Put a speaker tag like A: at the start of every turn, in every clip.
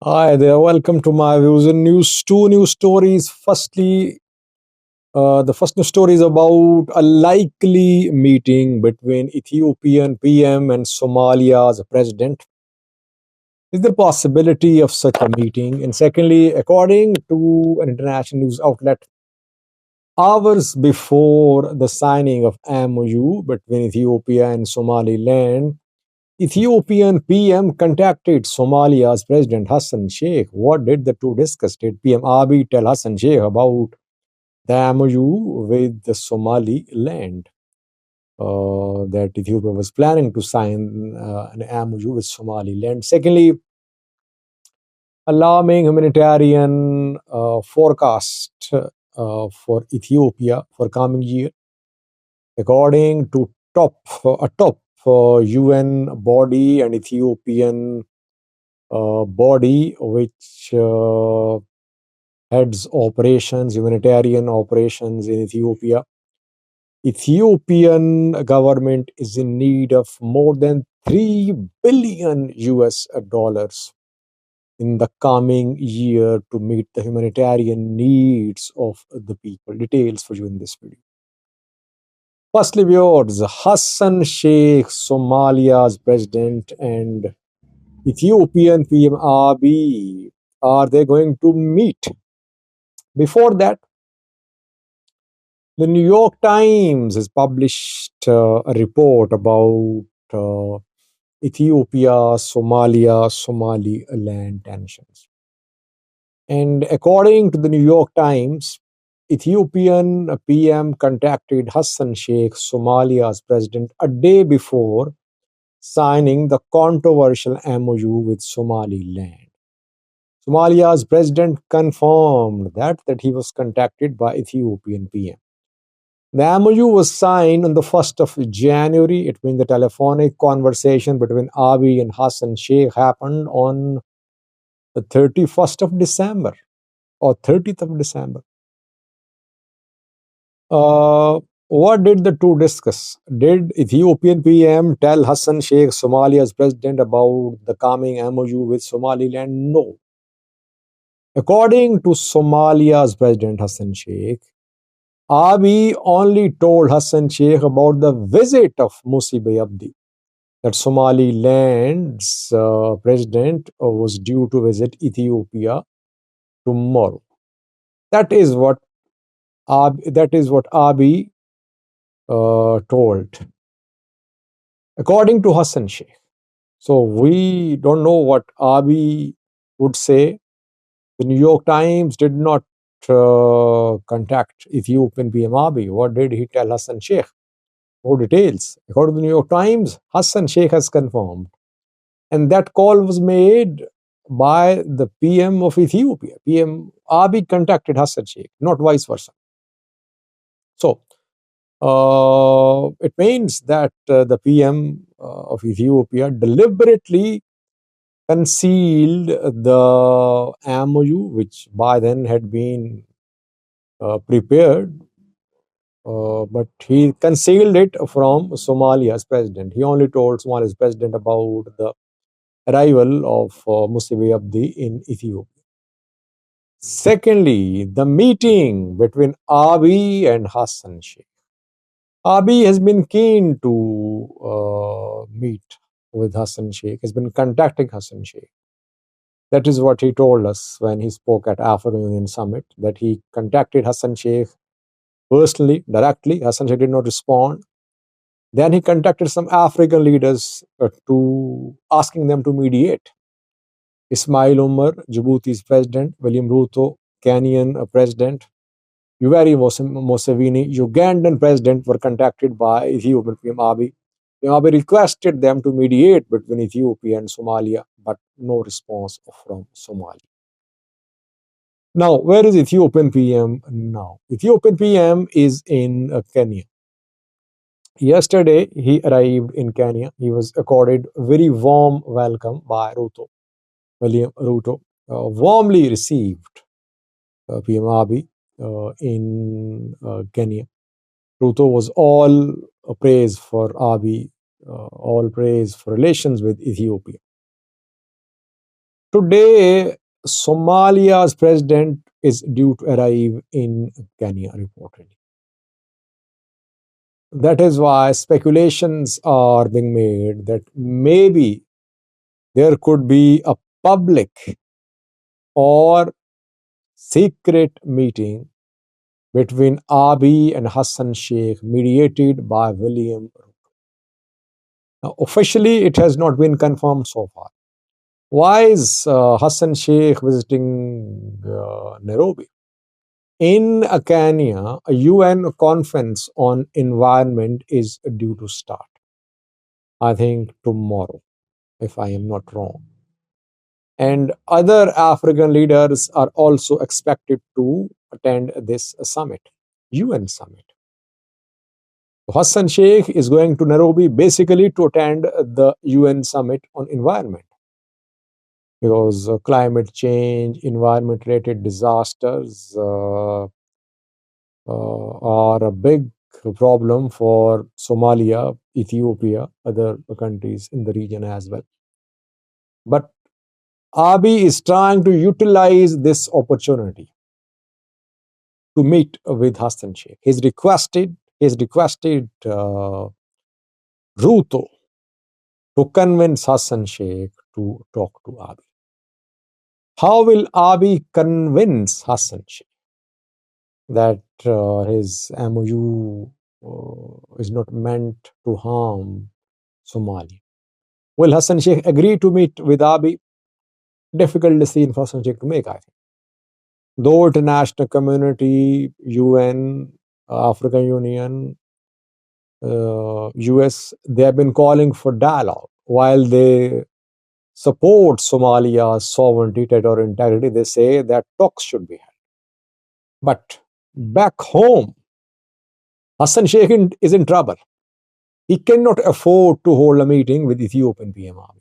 A: Hi there, welcome to my views and news. Two news stories. Firstly, the first news story is about a likely meeting between Ethiopian PM and Somalia's president. Is there possibility of such a meeting? And secondly, according to an international news outlet, hours before the signing of MOU between Ethiopia and Somaliland, Ethiopian PM contacted Somalia's President Hassan Sheikh. What did the two discuss? Did PM Abiy tell Hassan Sheikh about the MOU with the Somaliland that Ethiopia was planning to sign an MOU with Somaliland? Secondly, alarming humanitarian forecast for Ethiopia for coming year, according to a top UN body and Ethiopian body which heads operations, humanitarian operations in Ethiopia. Ethiopian government is in need of more than 3 billion US dollars in the coming year to meet the humanitarian needs of the people. Details for you in this video. Firstly, viewers, Hassan Sheikh, Somalia's president, and Ethiopian PM Abiy, are they going to meet? Before that, the New York Times has published a report about Ethiopia, Somalia, Somaliland tensions. And according to the New York Times, Ethiopian PM contacted Hassan Sheikh, Somalia's president, a day before signing the controversial MOU with Somaliland. Somalia's president confirmed that he was contacted by Ethiopian PM. The MOU was signed on the 1st of January. It means the telephonic conversation between Abiy and Hassan Sheikh happened on the 31st of December or 30th of December. What did the two discuss? Did Ethiopian PM tell Hassan Sheikh, Somalia's president, about the coming MOU with Somaliland? No. According to Somalia's president Hassan Sheikh, Abiy only told Hassan Sheikh about the visit of Musib Abdi, that Somaliland's president was due to visit Ethiopia tomorrow. That is what Abiy told, according to Hassan Sheikh. So we don't know what Abiy would say. The New York Times did not contact Ethiopian PM Abiy. What did he tell Hassan Sheikh? More details. According to the New York Times, Hassan Sheikh has confirmed. And that call was made by the PM of Ethiopia. PM Abiy contacted Hassan Sheikh, not vice versa. So, it means that the PM of Ethiopia deliberately concealed the MOU, which by then had been prepared, but he concealed it from Somalia's president. He only told Somalia's president about the arrival of Musib Abdi in Ethiopia. Secondly, the meeting between Abiy and Hassan Sheikh. Abiy has been keen to meet with Hassan Sheikh, has been contacting Hassan Sheikh. That is what he told us when he spoke at African Union Summit, that he contacted Hassan Sheikh personally, directly. Hassan Sheikh did not respond. Then he contacted some African leaders to asking them to mediate. Ismail Umar, Djibouti's president, William Ruto, Kenyan president, Yoweri Museveni, Ugandan president were contacted by Ethiopian PM Abiy. PM Abiy requested them to mediate between Ethiopia and Somalia, but no response from Somalia. Now, where is Ethiopian PM now? Ethiopian PM is in Kenya. Yesterday, he arrived in Kenya. He was accorded a very warm welcome by Ruto. William Ruto warmly received PM Abiy in Kenya. Ruto was all praise for Abiy, all praise for relations with Ethiopia. Today, Somalia's president is due to arrive in Kenya, reportedly. That is why speculations are being made that maybe there could be a public or secret meeting between Abiy and Hassan Sheikh, mediated by William. Now, officially, it has not been confirmed so far. Why is Hassan Sheikh visiting Nairobi? In Kenya, a UN conference on environment is due to start. I think tomorrow, if I am not wrong. And other African leaders are also expected to attend this summit, UN summit. Hassan Sheikh is going to Nairobi basically to attend the UN summit on environment, because climate change, environment related disasters are a big problem for Somalia, Ethiopia, other countries in the region as well. But Abiy is trying to utilize this opportunity to meet with Hassan Sheikh. He's requested Ruto to convince Hassan Sheikh to talk to Abiy. How will Abiy convince Hassan Sheikh that his MOU is not meant to harm Somalia? Will Hassan Sheikh agree to meet with Abiy? Difficult decision for Hassan Sheikh to make, I think. Though international community, UN, African Union, US, they have been calling for dialogue. While they support Somalia's sovereignty, territorial integrity, they say that talks should be held. But back home, Hassan Sheikh is in trouble. He cannot afford to hold a meeting with Ethiopian PM Abiy.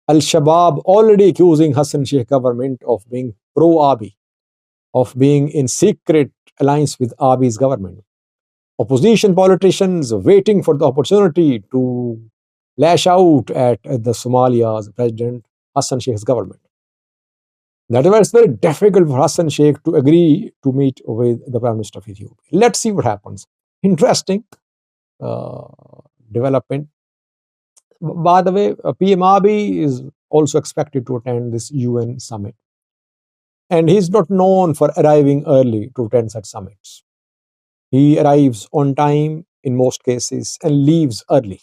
A: Al-Shabaab already accusing Hassan Sheikh government of being pro-Abiy, of being in secret alliance with Abiy's government. Opposition politicians waiting for the opportunity to lash out at the Somalia's President Hassan Sheikh's government. That is why it's very difficult for Hassan Sheikh to agree to meet with the Prime Minister of Ethiopia. Let's see what happens. Interesting development. By the way, PM Abiy is also expected to attend this UN summit. And he's not known for arriving early to attend such summits. He arrives on time in most cases and leaves early.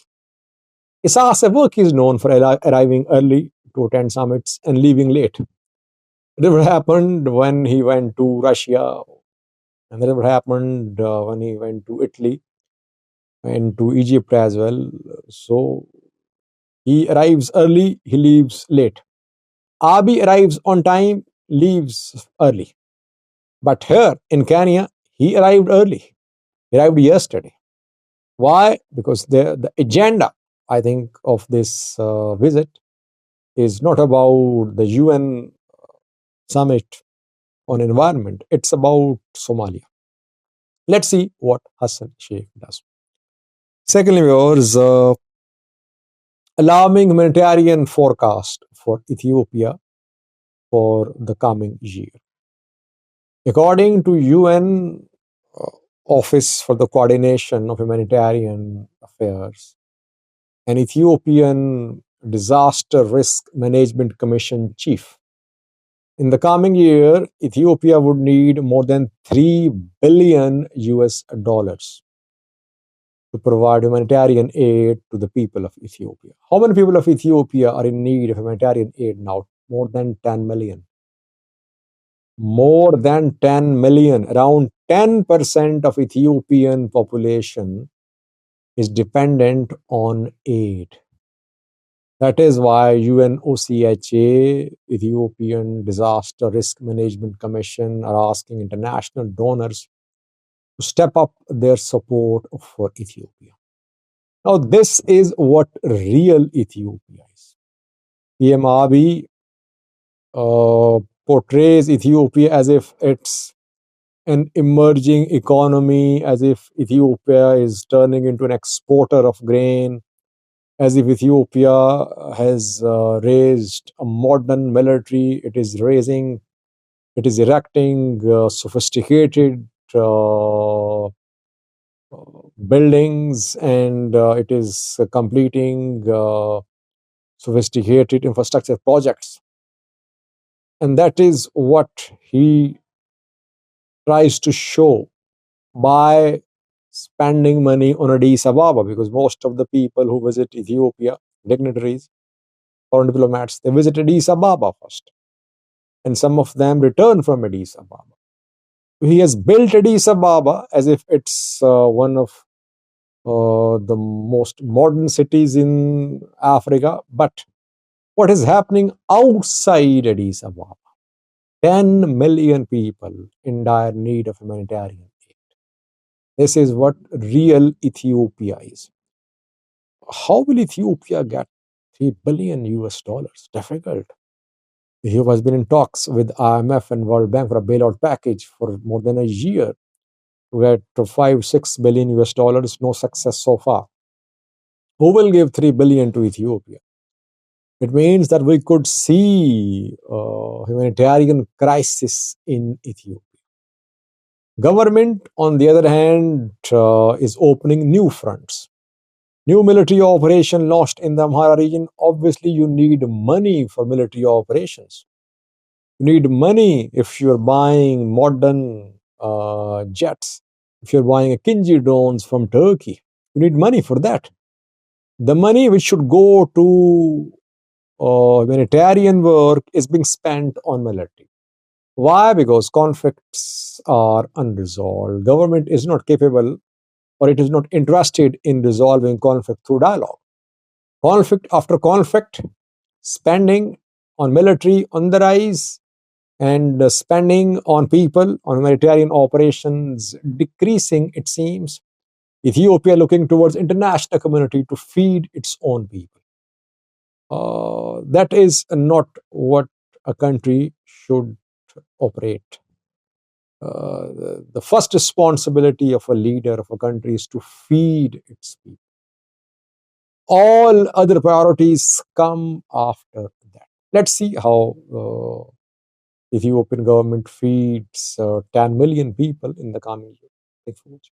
A: Isaias Afwerki is known for arriving early to attend summits and leaving late. That happened when he went to Russia, and that happened when he went to Italy and to Egypt as well. So he arrives early, he leaves late. Abiy arrives on time, leaves early. But here in Kenya, he arrived early. He arrived yesterday. Why? Because the agenda, I think, of this visit is not about the UN summit on environment. It's about Somalia. Let's see what Hassan Sheikh does. Secondly, viewers, alarming humanitarian forecast for Ethiopia for the coming year. According to UN Office for the Coordination of Humanitarian Affairs, an Ethiopian Disaster Risk Management Commission chief, in the coming year, Ethiopia would need more than $3 billion to provide humanitarian aid to the people of Ethiopia. How many people of Ethiopia are in need of humanitarian aid now? More than 10 million. More than 10 million. Around 10% of Ethiopian population is dependent on aid. That is why UNOCHA, Ethiopian Disaster Risk Management Commission, are asking international donors to step up their support for Ethiopia. Now, this is what real Ethiopia is. PM Abiy portrays Ethiopia as if it's an emerging economy, as if Ethiopia is turning into an exporter of grain, as if Ethiopia has raised a modern military. It is erecting sophisticated buildings, and it is completing sophisticated infrastructure projects. And that is what he tries to show by spending money on Addis Ababa, because most of the people who visit Ethiopia, dignitaries, foreign diplomats, they visit Addis Ababa first. And some of them return from Addis Ababa. He has built Addis Ababa as if it's one of the most modern cities in Africa. But what is happening outside Addis Ababa? 10 million people in dire need of humanitarian aid. This is what real Ethiopia is. How will Ethiopia get 3 billion US dollars? Difficult. Ethiopia has been in talks with IMF and World Bank for a bailout package for more than a year to get 5-6 billion US dollars. No success so far. Who will give 3 billion to Ethiopia? It means that we could see a humanitarian crisis in Ethiopia. Government, on the other hand, is opening new fronts. New military operation launched in the Amhara region. Obviously, you need money for military operations. You need money if you're buying modern jets, if you're buying a Kinji drones from Turkey. You need money for that. The money which should go to humanitarian work is being spent on military. Why? Because conflicts are unresolved. Government is not capable, or it is not interested in resolving conflict through dialogue. Conflict after conflict, spending on military on the rise, and spending on people, on humanitarian operations decreasing, it seems. Ethiopia looking towards international community to feed its own people. That is not what a country should operate. The first responsibility of a leader of a country is to feed its people. All other priorities come after that. Let's see how Ethiopian government feeds 10 million people in the coming year. Thank you.